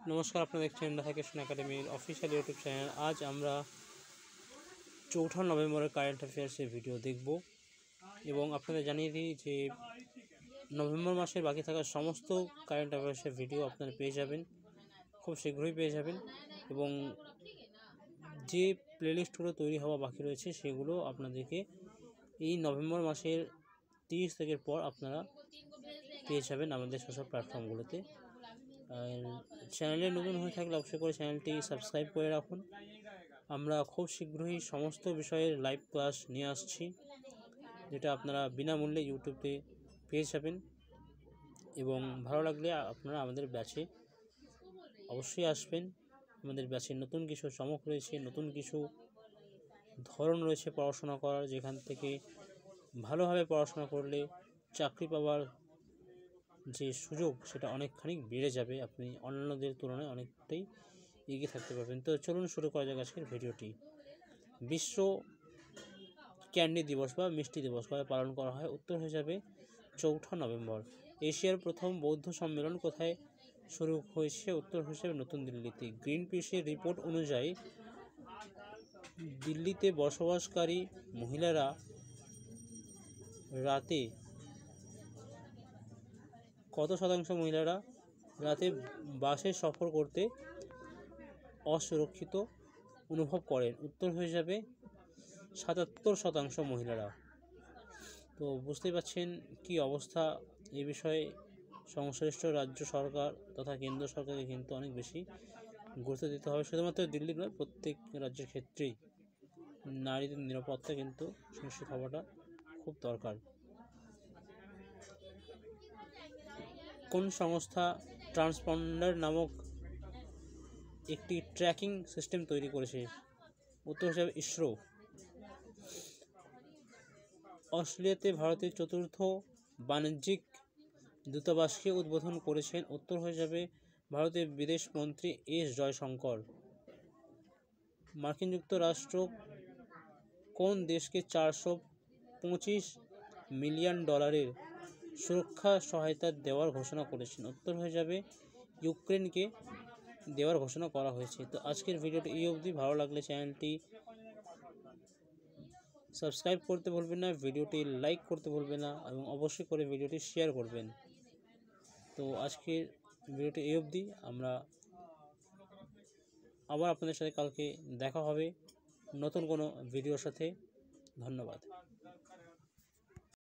नमस्कार, अपना देखছেন ঢাকা কৃষ্ণ একাডেমির অফিসিয়াল ইউটিউব চ্যানেল। আজ আমরা 4 নভেম্বরের কারেন্ট অ্যাফেয়ার্সের ভিডিও দেখব এবং আপনাদের জানিয়ে দিই যে নভেম্বর মাসের বাকি থাকা সমস্ত কারেন্ট অ্যাফেয়ার্সের ভিডিও আপনারা পেয়ে যাবেন, খুব শীঘ্রই পেয়ে যাবেন। এবং যে প্লেলিস্টগুলো তৈরি হওয়া বাকি রয়েছে সেগুলো আপনাদেরকে এই নভেম্বর মাসের 30 তারিখের পর আপনারা পেয়ে যাবেন আমাদের সোশ্যাল প্ল্যাটফর্মগুলোতে। আর চ্যানেলে নতুন হয়ে থাকলে অবশ্যই করে চ্যানেলটি সাবস্ক্রাইব করে রাখুন। আমরা খুব শীঘ্রই সমস্ত বিষয়ের লাইভ ক্লাস নিয়ে আসছি, যেটা আপনারা বিনামূল্যে ইউটিউবে পেয়ে যাবেন। এবং ভালো লাগলে আপনারা আমাদের ব্যাচে অবশ্যই আসবেন। আমাদের ব্যাচে নতুন কিছু চমক রয়েছে, নতুন কিছু ধরন রয়েছে পড়াশোনা করার, যেখান থেকে ভালোভাবে পড়াশোনা করলে চাকরি পাওয়ার যে সুযোগ সেটা অনেকখানি বেড়ে যাবে। আপনি অন্যান্যদের তুলনায় অনেকটাই এগিয়ে থাকতে পারবেন। তো চলুন শুরু করা যাক আজকের ভিডিওটি। বিশ্ব ক্যান্ডি দিবস বা মিষ্টি দিবস কবে পালন করা হয়? উত্তর হয়ে যাবে 4 নভেম্বর। এশিয়ার প্রথম বৌদ্ধ সম্মেলন কোথায় শুরু হয়েছে? উত্তর হয়ে যাবে নতুন দিল্লিতে। গ্রিন পিসের রিপোর্ট অনুযায়ী দিল্লিতে বসবাসকারী মহিলারা রাতে কত শতাংশ মহিলারা রাতে বাসে সফর করতে অসুরক্ষিত অনুভব করেন? উত্তর হয়ে যাবে 77% মহিলারা। তো বুঝতেই পারছেন কি অবস্থা। এই বিষয়ে সংশ্লিষ্ট রাজ্য সরকার তথা কেন্দ্র সরকারকে কিন্তু অনেক বেশি গুরুত্ব দিতে হবে। শুধুমাত্র দিল্লির নয়, প্রত্যেক রাজ্যের ক্ষেত্রেই নারীদের নিরাপত্তা কিন্তু সুনিশ্চিত হওয়াটা খুব দরকার। কোন সংস্থা ট্রান্সপন্ডার নামক একটি ট্র্যাকিং সিস্টেম তৈরি করেছে? উত্তর হিসাবে ইসরো। অস্ট্রেলিয়াতে ভারতের চতুর্থ বাণিজ্যিক দূতাবাসকে উদ্বোধন করেছেন? উত্তর হয়ে যাবে ভারতের বিদেশ মন্ত্রী এস জয়শঙ্কর। মার্কিন যুক্তরাষ্ট্র কোন দেশকে $425 মিলিয়ন সুরক্ষা সহায়তা দেওয়ার ঘোষণা করেছেন? উত্তর হয়ে যাবে ইউক্রেনকে দেওয়ার ঘোষণা করা হয়েছে। তো আজকের ভিডিওটি এই অবধি। ভালো লাগলে চ্যানেলটি সাবস্ক্রাইব করতে ভুলবেন না, ভিডিওটি লাইক করতে ভুলবেন না এবং অবশ্যই করে ভিডিওটি শেয়ার করবেন। তো আজকের ভিডিওটি এই অবধি। আমরা আবার আপনাদের সাথে কালকে দেখা হবে নতুন কোনো ভিডিওর সাথে। ধন্যবাদ।